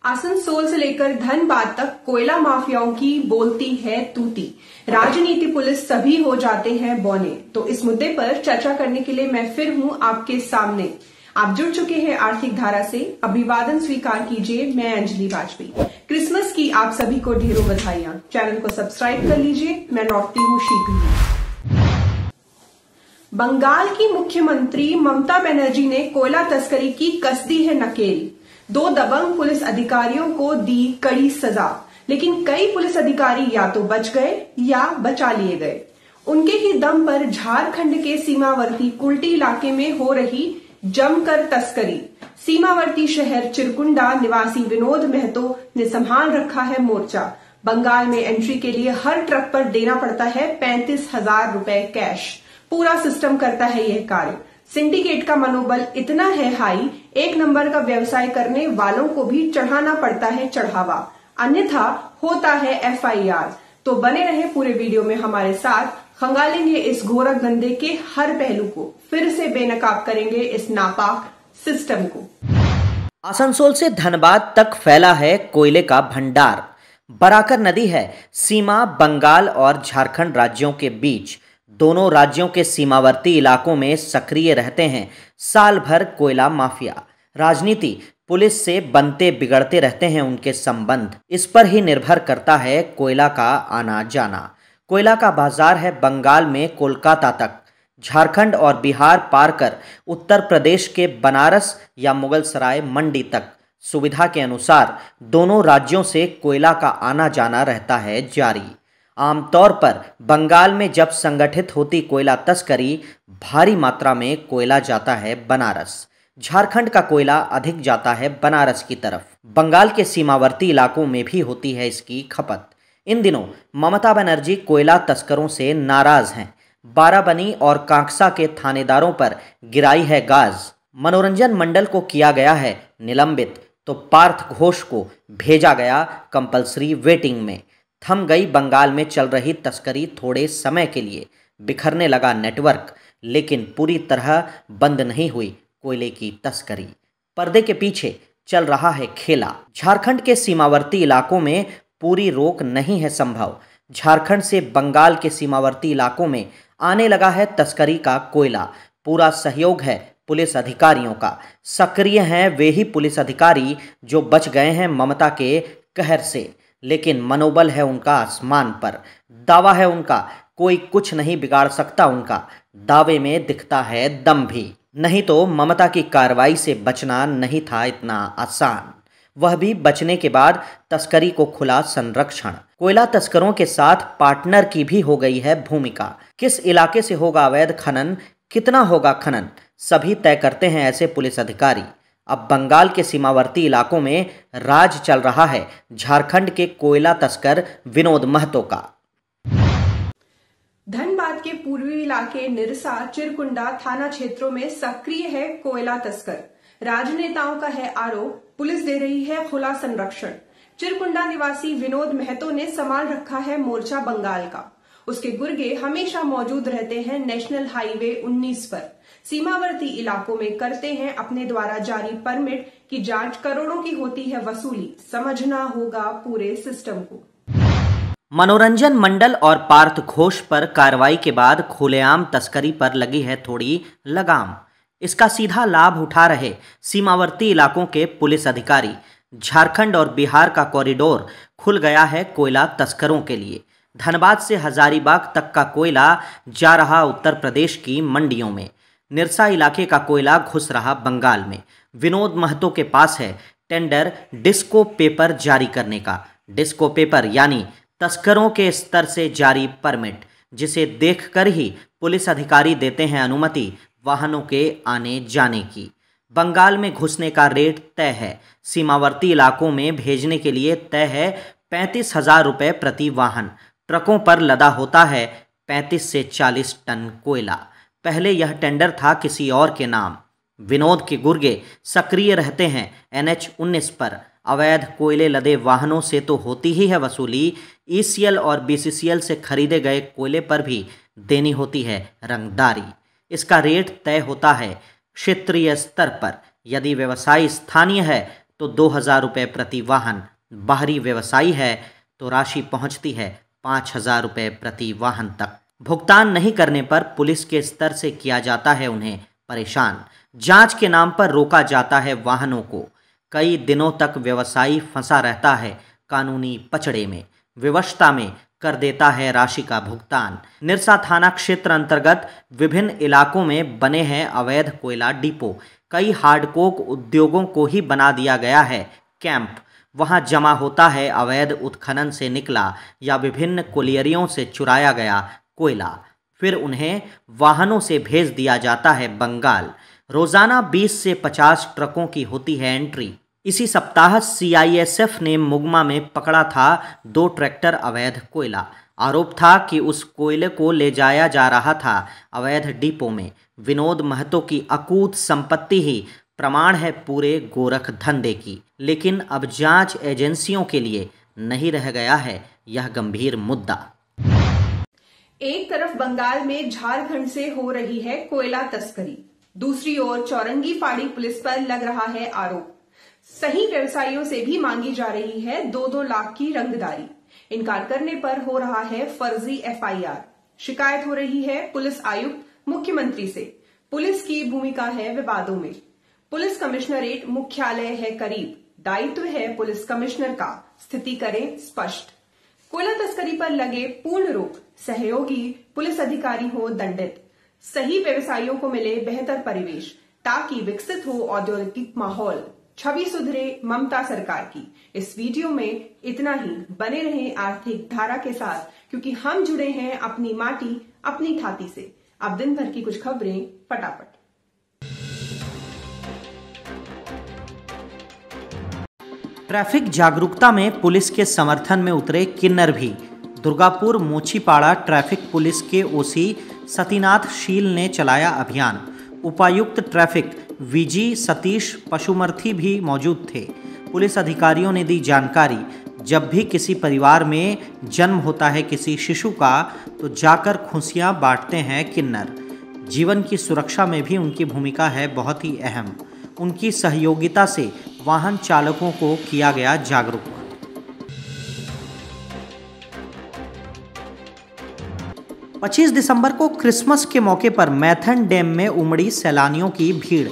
आसनसोल से लेकर धनबाद तक कोयला माफियाओं की बोलती है तूती। राजनीति पुलिस सभी हो जाते हैं बौने। तो इस मुद्दे पर चर्चा करने के लिए मैं फिर हूं आपके सामने। आप जुड़ चुके हैं आर्थिक धारा से। अभिवादन स्वीकार कीजिए, मैं अंजलि वाजपेयी। क्रिसमस की आप सभी को ढेरों बधाइयां। चैनल को सब्सक्राइब कर लीजिए, मैं लौटती हूं शीघ्र ही। बंगाल की मुख्यमंत्री ममता बनर्जी ने कोयला तस्करी की कस दी है नकेल। 2 दबंग पुलिस अधिकारियों को दी कड़ी सजा, लेकिन कई पुलिस अधिकारी या तो बच गए या बचा लिए गए। उनके ही दम पर झारखंड के सीमावर्ती कुल्टी इलाके में हो रही जमकर तस्करी। सीमावर्ती शहर चिरकुंडा निवासी विनोद महतो ने संभाल रखा है मोर्चा। बंगाल में एंट्री के लिए हर ट्रक पर देना पड़ता है 35,000 रुपए कैश। पूरा सिस्टम करता है यह कार्य। सिंडिकेट का मनोबल इतना है हाई, 1 नंबर का व्यवसाय करने वालों को भी चढ़ाना पड़ता है चढ़ावा, अन्यथा होता है FIR। तो बने रहे पूरे वीडियो में हमारे साथ, खंगालेंगे इस घोरक धंधे के हर पहलू को, फिर से बेनकाब करेंगे इस नापाक सिस्टम को। आसनसोल से धनबाद तक फैला है कोयले का भंडार। बराकर नदी है सीमा बंगाल और झारखंड राज्यों के बीच। दोनों राज्यों के सीमावर्ती इलाकों में सक्रिय रहते हैं साल भर कोयला माफिया। राजनीति पुलिस से बनते बिगड़ते रहते हैं उनके संबंध। इस पर ही निर्भर करता है कोयला का आना जाना। कोयला का बाजार है बंगाल में कोलकाता तक, झारखंड और बिहार पार कर उत्तर प्रदेश के बनारस या मुगलसराय मंडी तक। सुविधा के अनुसार दोनों राज्यों से कोयला का आना जाना रहता है जारी। आमतौर पर बंगाल में जब संगठित होती कोयला तस्करी, भारी मात्रा में कोयला जाता है बनारस। झारखंड का कोयला अधिक जाता है बनारस की तरफ। बंगाल के सीमावर्ती इलाकों में भी होती है इसकी खपत। इन दिनों ममता बनर्जी कोयला तस्करों से नाराज हैं। बाराबनी और कांकसा के थानेदारों पर गिराई है गाज। मनोरंजन मंडल को किया गया है निलंबित, तो पार्थ घोष को भेजा गया कंपल्सरी वेटिंग में। थम गई बंगाल में चल रही तस्करी थोड़े समय के लिए। बिखरने लगा नेटवर्क, लेकिन पूरी तरह बंद नहीं हुई कोयले की तस्करी। पर्दे के पीछे चल रहा है खेला। झारखंड के सीमावर्ती इलाकों में पूरी रोक नहीं है संभव। झारखंड से बंगाल के सीमावर्ती इलाकों में आने लगा है तस्करी का कोयला। पूरा सहयोग है पुलिस अधिकारियों का। सक्रिय हैं वे ही पुलिस अधिकारी जो बच गए हैं ममता के कहर से, लेकिन मनोबल है उनका आसमान पर। दावा है उनका कोई कुछ नहीं बिगाड़ सकता उनका। दावे में दिखता है दम भी। नहीं तो ममता की कार्रवाई से बचना नहीं था इतना आसान। वह भी बचने के बाद तस्करी को खुला संरक्षण। कोयला तस्करों के साथ पार्टनर की भी हो गई है भूमिका। किस इलाके से होगा अवैध खनन, कितना होगा खनन, सभी तय करते हैं ऐसे पुलिस अधिकारी। अब बंगाल के सीमावर्ती इलाकों में राज चल रहा है झारखंड के कोयला तस्कर विनोद महतो का। धनबाद के पूर्वी इलाके निरसा चिरकुंडा थाना क्षेत्रों में सक्रिय है कोयला तस्कर। राजनेताओं का है आरोप, पुलिस दे रही है खुला संरक्षण। चिरकुंडा निवासी विनोद महतो ने संभाल रखा है मोर्चा बंगाल का। उसके गुर्गे हमेशा मौजूद रहते हैं नेशनल हाईवे 19 पर। सीमावर्ती इलाकों में करते हैं अपने द्वारा जारी परमिट की जांच। करोड़ों की होती है वसूली। समझना होगा पूरे सिस्टम को। मनोरंजन मंडल और पार्थ घोष पर कार्रवाई के बाद खुलेआम तस्करी पर लगी है थोड़ी लगाम। इसका सीधा लाभ उठा रहे सीमावर्ती इलाकों के पुलिस अधिकारी। झारखंड और बिहार का कॉरिडोर खुल गया है कोयला तस्करों के लिए। धनबाद से हजारीबाग तक का कोयला जा रहा उत्तर प्रदेश की मंडियों में। निरसा इलाके का कोयला घुस रहा बंगाल में। विनोद महतो के पास है टेंडर डिस्को पेपर जारी करने का। डिस्को पेपर यानी तस्करों के स्तर से जारी परमिट, जिसे देखकर ही पुलिस अधिकारी देते हैं अनुमति वाहनों के आने जाने की। बंगाल में घुसने का रेट तय है। सीमावर्ती इलाकों में भेजने के लिए तय है 35,000 रुपये प्रति वाहन। ट्रकों पर लदा होता है 35 से 40 टन कोयला। पहले यह टेंडर था किसी और के नाम। विनोद के गुर्गे सक्रिय रहते हैं NH 19 पर। अवैध कोयले लदे वाहनों से तो होती ही है वसूली, ECL और BCCL से खरीदे गए कोयले पर भी देनी होती है रंगदारी। इसका रेट तय होता है क्षेत्रीय स्तर पर। यदि व्यवसाय स्थानीय है तो 2,000 रुपये प्रति वाहन, बाहरी व्यवसायी है तो राशि पहुंचती है 5,000 रुपये प्रति वाहन तक। भुगतान नहीं करने पर पुलिस के स्तर से किया जाता है उन्हें परेशान। जांच के नाम पर रोका जाता है वाहनों को। कई दिनों तक व्यवसायी फंसा रहता है कानूनी पचड़े में, विवशता में कर देता है राशि का भुगतान। निरसा थाना क्षेत्र अंतर्गत विभिन्न इलाकों में बने हैं अवैध कोयला डिपो। कई हार्डकोक उद्योगों को ही बना दिया गया है कैंप। वहां जमा होता है अवैध उत्खनन से निकला या विभिन्न कोलियरियों से चुराया गया कोयला, फिर उन्हें वाहनों से भेज दिया जाता है बंगाल। रोजाना 20 से 50 ट्रकों की होती है एंट्री। इसी सप्ताह CISF ने मुगमा में पकड़ा था 2 ट्रैक्टर अवैध कोयला। आरोप था कि उस कोयले को ले जाया जा रहा था अवैध डिपो में। विनोद महतो की अकूत संपत्ति ही प्रमाण है पूरे गोरख धंधे की। लेकिन अब जांच एजेंसियों के लिए नहीं रह गया है यह गंभीर मुद्दा। एक तरफ बंगाल में झारखंड से हो रही है कोयला तस्करी, दूसरी ओर चौरंगी फाड़ी पुलिस पर लग रहा है आरोप। सही व्यवसायियों से भी मांगी जा रही है 2-2 लाख की रंगदारी। इनकार करने पर हो रहा है फर्जी FIR। शिकायत हो रही है पुलिस आयुक्त मुख्यमंत्री से। पुलिस की भूमिका है विवादों में। पुलिस कमिश्नरेट मुख्यालय है करीब, दायित्व है पुलिस कमिश्नर का, स्थिति करें स्पष्ट। कोयला तस्करी पर लगे पूर्ण रोक, सहयोगी पुलिस अधिकारी हो दंडित, सही व्यवसायियों को मिले बेहतर परिवेश ताकि विकसित हो औद्योगिक माहौल, छवि सुधरे ममता सरकार की। इस वीडियो में इतना ही। बने रहें आर्थिक धारा के साथ, क्योंकि हम जुड़े हैं अपनी माटी अपनी छाती से। अब दिन भर की कुछ खबरें फटाफट। ट्रैफिक जागरूकता में पुलिस के समर्थन में उतरे किन्नर भी। दुर्गापुर मोचीपाड़ा ट्रैफिक पुलिस के OC सतीनाथ शील ने चलाया अभियान। उपायुक्त ट्रैफिक VG सतीश पशुमर्थी भी मौजूद थे। पुलिस अधिकारियों ने दी जानकारी, जब भी किसी परिवार में जन्म होता है किसी शिशु का तो जाकर खुशियां बांटते हैं किन्नर। जीवन की सुरक्षा में भी उनकी भूमिका है बहुत ही अहम। उनकी सहयोगिता से वाहन चालकों को किया गया जागरूक। पच्चीस दिसंबर को क्रिसमस के मौके पर मैथन डैम में उमड़ी सैलानियों की भीड़।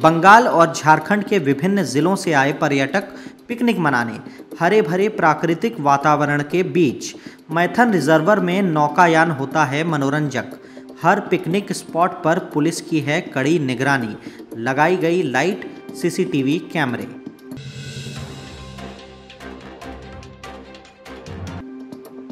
बंगाल और झारखंड के विभिन्न जिलों से आए पर्यटक पिकनिक मनाने। हरे भरे प्राकृतिक वातावरण के बीच मैथन रिजर्वर में नौकायान होता है मनोरंजक। हर पिकनिक स्पॉट पर पुलिस की है कड़ी निगरानी। लगाई गई लाइट, CCTV कैमरे।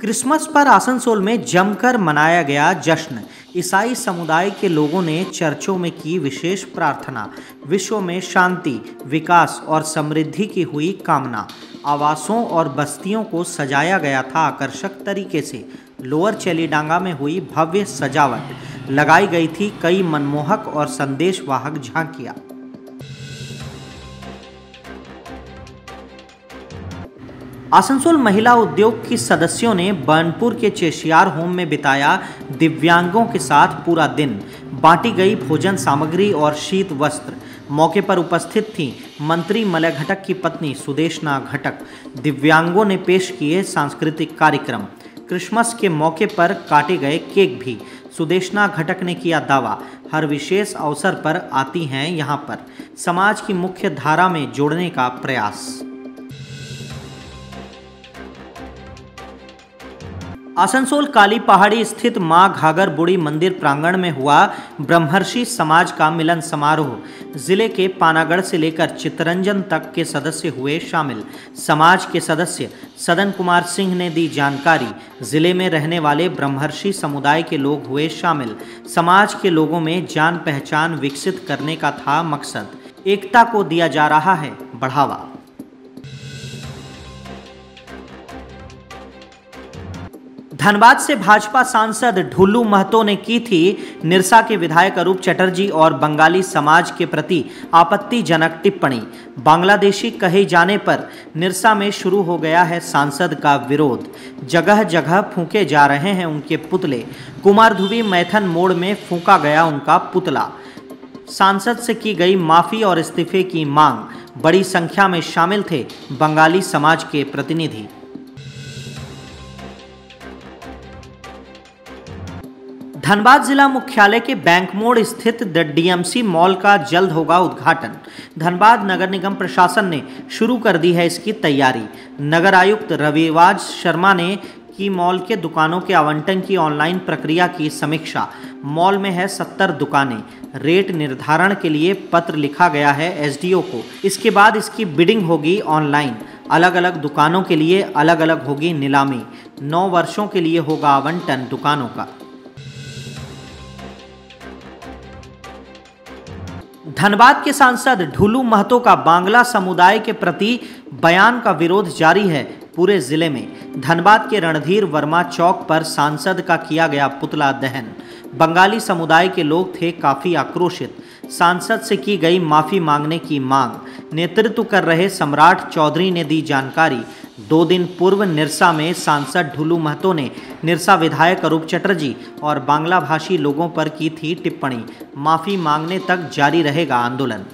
क्रिसमस पर आसनसोल में जमकर मनाया गया जश्न। ईसाई समुदाय के लोगों ने चर्चों में की विशेष प्रार्थना। विश्व में शांति, विकास और समृद्धि की हुई कामना। आवासों और बस्तियों को सजाया गया था आकर्षक तरीके से। लोअर चेलीडांगा में हुई भव्य सजावट। लगाई गई थी कई मनमोहक और संदेशवाहक झांकियां। आसनसोल महिला उद्योग की सदस्यों ने बर्नपुर के चेशियार होम में बिताया दिव्यांगों के साथ पूरा दिन। बांटी गई भोजन सामग्री और शीत वस्त्र। मौके पर उपस्थित थीं मंत्री मलय घटक की पत्नी सुदेशना घटक। दिव्यांगों ने पेश किए सांस्कृतिक कार्यक्रम। क्रिसमस के मौके पर काटे गए केक भी। सुदेशना घटक ने किया दावा, हर विशेष अवसर पर आती हैं यहां पर। समाज की मुख्य धारा में जोड़ने का प्रयास। आसनसोल काली पहाड़ी स्थित मां घाघर बुढ़ी मंदिर प्रांगण में हुआ ब्रह्मर्षि समाज का मिलन समारोह। जिले के पानागढ़ से लेकर चितरंजन तक के सदस्य हुए शामिल। समाज के सदस्य सदन कुमार सिंह ने दी जानकारी। जिले में रहने वाले ब्रह्मर्षि समुदाय के लोग हुए शामिल। समाज के लोगों में जान पहचान विकसित करने का था मकसद। एकता को दिया जा रहा है बढ़ावा। धनबाद से भाजपा सांसद ढुल्लू महतो ने की थी निरसा के विधायक अरूप चटर्जी और बंगाली समाज के प्रति आपत्तिजनक टिप्पणी। बांग्लादेशी कहे जाने पर निरसा में शुरू हो गया है सांसद का विरोध। जगह जगह फूंके जा रहे हैं उनके पुतले। कुमारधुवी मैथन मोड़ में फूंका गया उनका पुतला। सांसद से की गई माफी और इस्तीफे की मांग। बड़ी संख्या में शामिल थे बंगाली समाज के प्रतिनिधि। धनबाद जिला मुख्यालय के बैंक मोड़ स्थित द डीएमसी मॉल का जल्द होगा उद्घाटन। धनबाद नगर निगम प्रशासन ने शुरू कर दी है इसकी तैयारी। नगर आयुक्त रविराज शर्मा ने की मॉल के दुकानों के आवंटन की ऑनलाइन प्रक्रिया की समीक्षा। मॉल में है 70 दुकानें। रेट निर्धारण के लिए पत्र लिखा गया है एसडीओ को। इसके बाद इसकी बिडिंग होगी ऑनलाइन। अलग अलग दुकानों के लिए अलग अलग होगी नीलामी। 9 वर्षों के लिए होगा आवंटन दुकानों का। धनबाद के सांसद ढुलू महतो का बांग्ला समुदाय के प्रति बयान का विरोध जारी है पूरे जिले में। धनबाद के रणधीर वर्मा चौक पर सांसद का किया गया पुतला दहन। बंगाली समुदाय के लोग थे काफी आक्रोशित। सांसद से की गई माफी मांगने की मांग। नेतृत्व कर रहे सम्राट चौधरी ने दी जानकारी। 2 दिन पूर्व निरसा में सांसद ढुलू महतो ने निरसा विधायक अरूप चटर्जी और बांग्ला भाषी लोगों पर की थी टिप्पणी। माफी मांगने तक जारी रहेगा आंदोलन।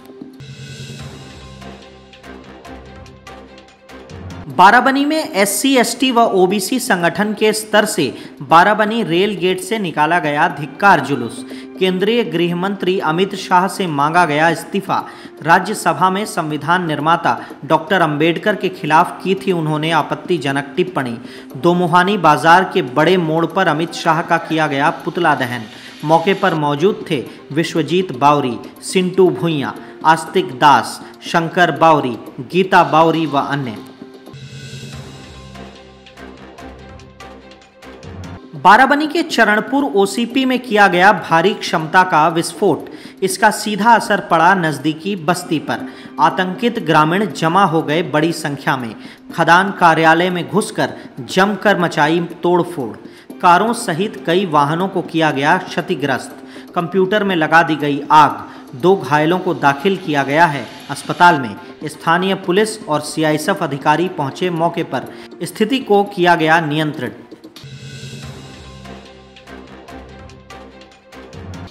बाराबनी में एससी एसटी व ओबीसी संगठन के स्तर से बाराबनी रेल गेट से निकाला गया धिक्कार जुलूस। केंद्रीय गृह मंत्री अमित शाह से मांगा गया इस्तीफा। राज्यसभा में संविधान निर्माता डॉक्टर अंबेडकर के खिलाफ की थी उन्होंने आपत्तिजनक टिप्पणी। दोमुहानी बाजार के बड़े मोड़ पर अमित शाह का किया गया पुतला दहन। मौके पर मौजूद थे विश्वजीत बावरी, सिंटू भुइयां, आस्तिक दास, शंकर बावरी, गीता बावरी व अन्य। बाराबनी के चरणपुर ओसीपी में किया गया भारी क्षमता का विस्फोट। इसका सीधा असर पड़ा नजदीकी बस्ती पर। आतंकित ग्रामीण जमा हो गए बड़ी संख्या में। खदान कार्यालय में घुसकर जमकर मचाई तोड़फोड़। कारों सहित कई वाहनों को किया गया क्षतिग्रस्त। कंप्यूटर में लगा दी गई आग। 2 घायलों को दाखिल किया गया है अस्पताल में। स्थानीय पुलिस और सीआईएसएफ अधिकारी पहुंचे मौके पर। स्थिति को किया गया नियंत्रण।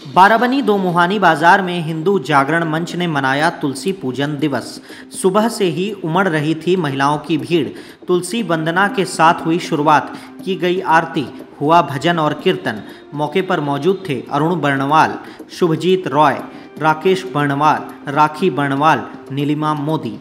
बाराबनी दोमुहानी बाजार में हिंदू जागरण मंच ने मनाया तुलसी पूजन दिवस। सुबह से ही उमड़ रही थी महिलाओं की भीड़। तुलसी वंदना के साथ हुई शुरुआत। की गई आरती, हुआ भजन और कीर्तन। मौके पर मौजूद थे अरुण बर्णवाल, शुभजीत रॉय, राकेश बर्णवाल, राखी बर्णवाल, नीलिमा मोदी।